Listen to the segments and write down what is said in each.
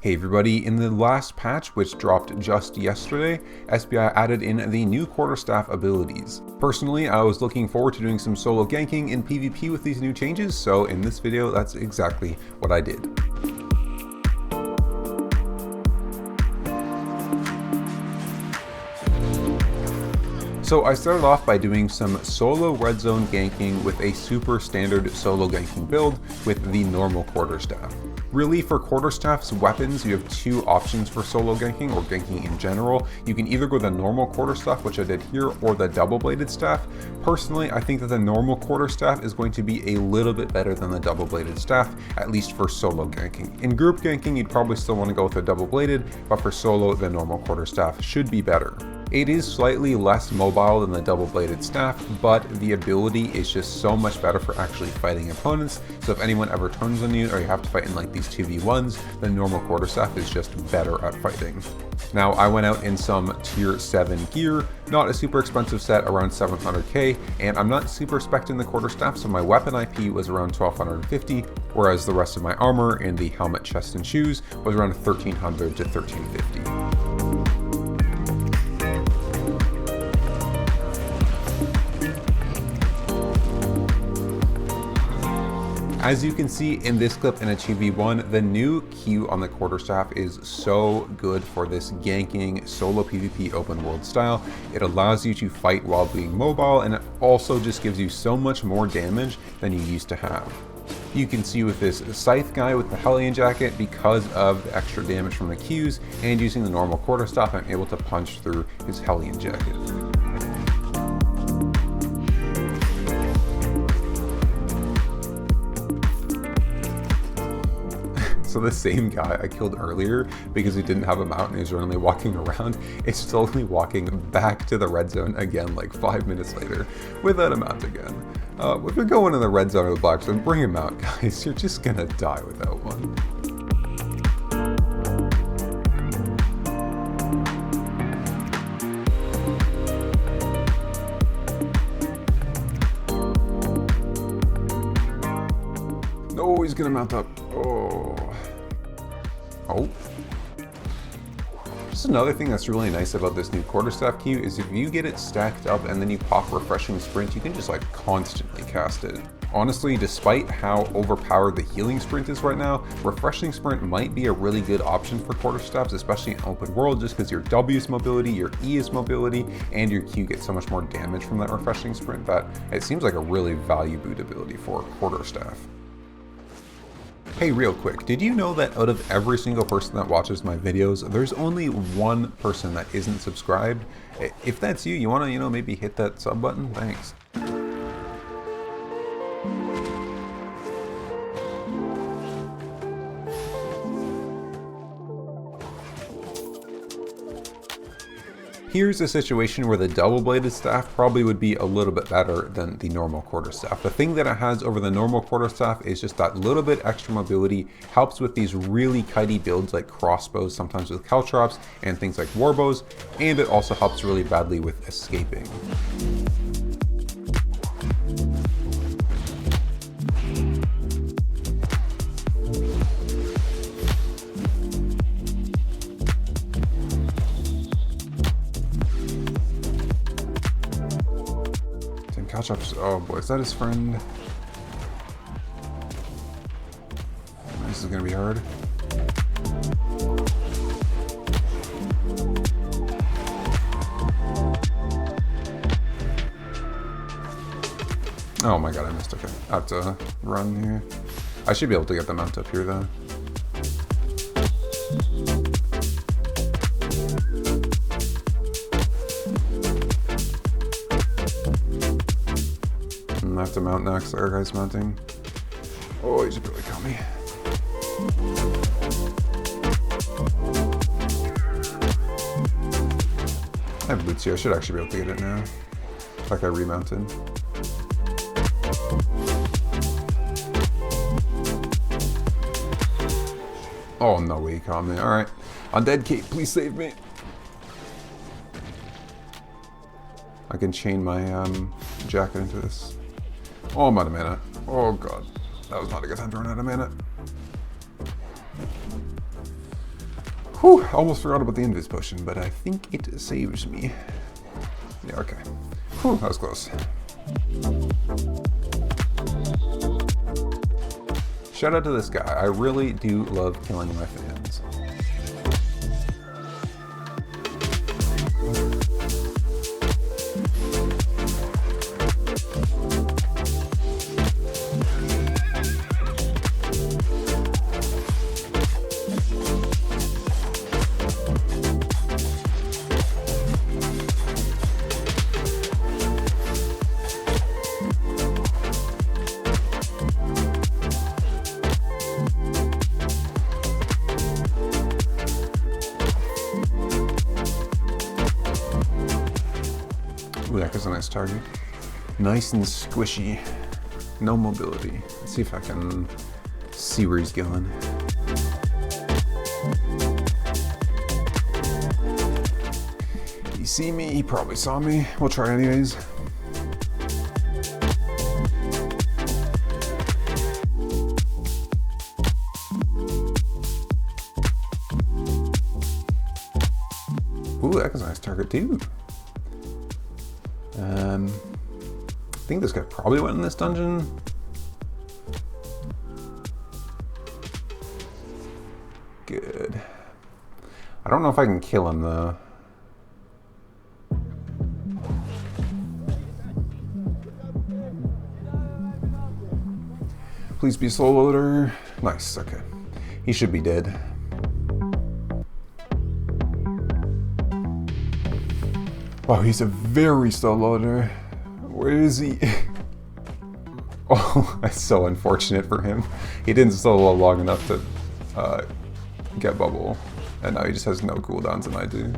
Hey everybody, in the last patch, which dropped just yesterday, SBI added in the new Quarterstaff abilities. Personally, I was looking forward to doing some solo ganking in PvP with these new changes, so in this video, that's exactly what I did. So I started off by doing some solo red zone ganking with a super standard solo ganking build with the normal Quarterstaff. Really, for Quarterstaff's weapons, you have two options for solo ganking, or ganking in general. You can either go the normal Quarterstaff, which I did here, or the double-bladed staff. Personally, I think that the normal Quarterstaff is going to be a little bit better than the double-bladed staff, at least for solo ganking. In group ganking, you'd probably still want to go with the double-bladed, but for solo, the normal Quarterstaff should be better. It is slightly less mobile than the double-bladed staff, but the ability is just so much better for actually fighting opponents. So if anyone ever turns on you, or you have to fight in like these 2v1s, the normal Quarterstaff is just better at fighting. Now, I went out in some tier 7 gear, not a super expensive set, around 700k, and I'm not super expecting the Quarterstaff, so my weapon IP was around 1250, whereas the rest of my armor and the helmet, chest, and shoes was around 1300 to 1350. As you can see in this clip in a 2v1, the new Q on the Quarterstaff is so good for this ganking solo PvP open world style. It allows you to fight while being mobile, and it also just gives you so much more damage than you used to have. You can see with this Scythe guy with the Hellion jacket, because of the extra damage from the Qs, and using the normal Quarterstaff, I'm able to punch through his Hellion jacket. So the same guy I killed earlier because he didn't have a mount and he was randomly walking around, is slowly walking back to the red zone again like 5 minutes later without a mount again. If you're going in the red zone or the black zone, bring him out, guys. You're just gonna die without one. Oh, he's gonna mount up. Oh. Just another thing that's really nice about this new Quarterstaff Q is if you get it stacked up and then you pop Refreshing Sprint, you can just like constantly cast it. Honestly, despite how overpowered the Healing Sprint is right now, Refreshing Sprint might be a really good option for Quarterstaffs, especially in open world, just because your W is mobility, your E is mobility, and your Q gets so much more damage from that Refreshing Sprint that it seems like a really value boot ability for Quarterstaff. Hey, real quick, did you know that out of every single person that watches my videos, there's only one person that isn't subscribed? If that's you, you wanna, maybe hit that sub button? Thanks. Here's a situation where the double-bladed staff probably would be a little bit better than the normal Quarterstaff. The thing that it has over the normal Quarterstaff is just that little bit extra mobility, helps with these really kitey builds like crossbows, sometimes with caltrops, and things like warbows, and it also helps really badly with escaping. Oh boy, is that his friend? This is gonna be hard. Oh my god, I missed. Okay, I have to run here. I should be able to get the mount up here though. I have to mount next. Our guy's mounting. Oh, he just barely caught me. I have boots here. I should actually be able to get it now. Like I remounted. Oh, no way he caught me. Alright. Undead Kate, please save me. I can chain my jacket into this. Oh, I'm out of mana. Oh god. That was not a good time to run out of mana. Whew, almost forgot about the invis potion, but I think it saves me. Yeah, okay. Whew, that was close. Shout out to this guy. I really do love killing my fans. Ooh, that is a nice target. Nice and squishy. No mobility. Let's see if I can see where he's going. Did he see me? He probably saw me. We'll try anyways. Ooh, that was a nice target too. I think this guy probably went in this dungeon. Good. I don't know if I can kill him though. Please be a soul loader. Nice, okay. He should be dead. Wow, he's a very slow loader. Where is he? Oh, that's so unfortunate for him. He didn't solo long enough to get bubble. And now he just has no cooldowns and I do.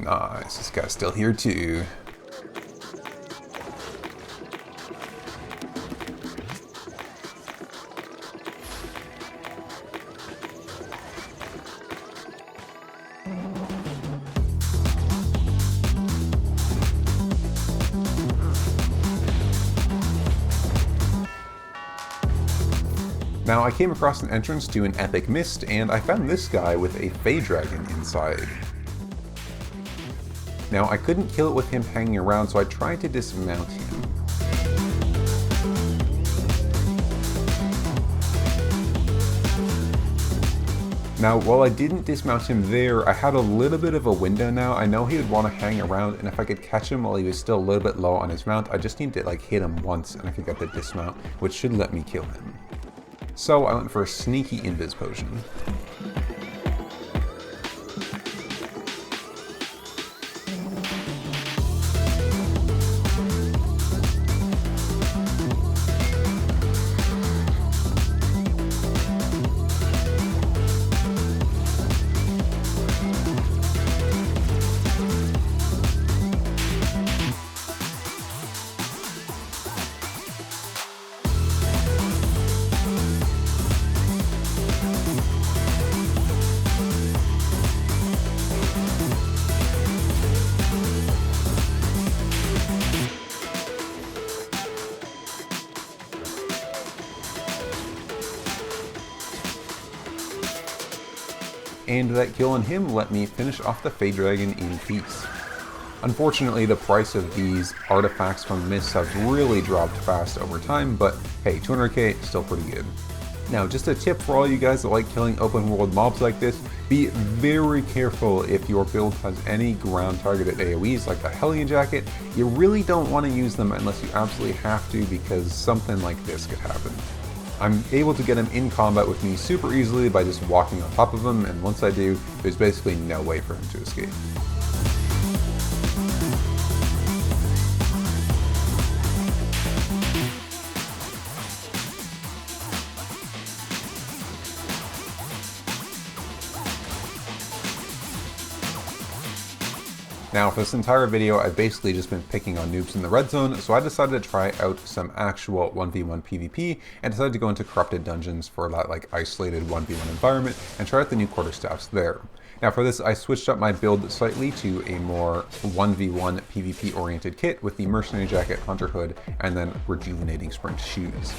Nice, this guy's still here too. Now I came across an entrance to an epic mist and I found this guy with a Fey Dragon inside. Now I couldn't kill it with him hanging around, so I tried to dismount him. Now while I didn't dismount him there, I had a little bit of a window now. I know he would want to hang around, and if I could catch him while he was still a little bit low on his mount, I just need to like hit him once and I could get the dismount, which should let me kill him. So I went for a sneaky invis potion. And that kill on him let me finish off the Fey Dragon in peace. Unfortunately, the price of these artifacts from Mists have really dropped fast over time, but hey, 200k, still pretty good. Now, just a tip for all you guys that like killing open world mobs like this, be very careful if your build has any ground targeted AoEs like a Hellion Jacket. You really don't want to use them unless you absolutely have to, because something like this could happen. I'm able to get him in combat with me super easily by just walking on top of him, and once I do, there's basically no way for him to escape. Now for this entire video, I've basically just been picking on noobs in the red zone, so I decided to try out some actual 1v1 PvP and decided to go into corrupted dungeons for that like isolated 1v1 environment and try out the new quarterstaffs there. Now for this, I switched up my build slightly to a more 1v1 PvP oriented kit with the Mercenary Jacket, Hunter Hood, and then Rejuvenating Sprint shoes.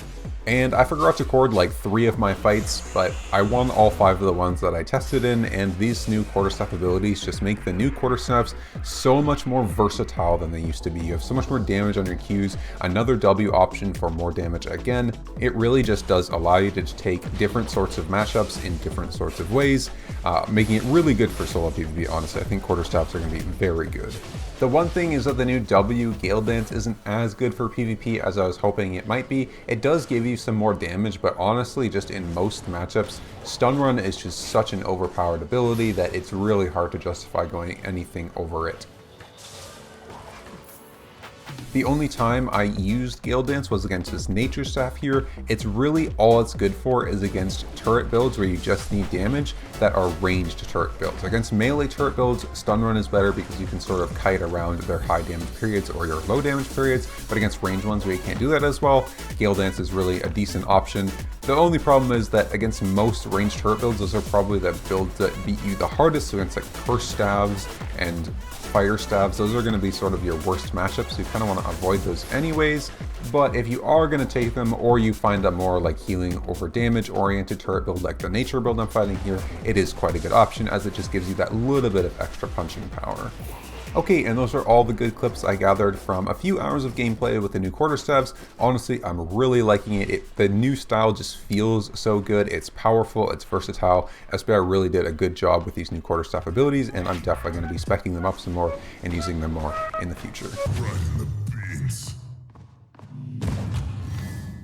And I forgot to record like 3 of my fights, but I won all 5 of the ones that I tested in, and these new Quarterstaff abilities just make the new Quarterstaffs so much more versatile than they used to be. You have so much more damage on your Qs, another W option for more damage again. It really just does allow you to take different sorts of matchups in different sorts of ways, making it really good for solo PvP, honestly. I think Quarterstaffs are going to be very good. The one thing is that the new W Gale Dance isn't as good for PvP as I was hoping it might be. It does give you some more damage, but honestly, just in most matchups, Stun Run is just such an overpowered ability that it's really hard to justify going anything over it. The only time I used Gale Dance was against this Nature Staff here. It's really all it's good for is against turret builds where you just need damage that are ranged turret builds. Against melee turret builds, Stun Run is better because you can sort of kite around their high damage periods or your low damage periods, but against ranged ones where you can't do that as well, Gale Dance is really a decent option. The only problem is that against most ranged turret builds, those are probably the builds that beat you the hardest. So against like Curse Staves and Fire Staves, those are going to be sort of your worst matchups, so you kind of want to avoid those anyways. But if you are going to take them, or you find a more like healing over damage oriented turret build like the Nature build I'm fighting here, it is quite a good option as it just gives you that little bit of extra punching power. Okay, and those are all the good clips I gathered from a few hours of gameplay with the new Quarterstaffs. Honestly, I'm really liking it. The new style just feels so good. It's powerful, it's versatile. SBI really did a good job with these new Quarterstaff abilities, and I'm definitely going to be speccing them up some more and using them more in the future.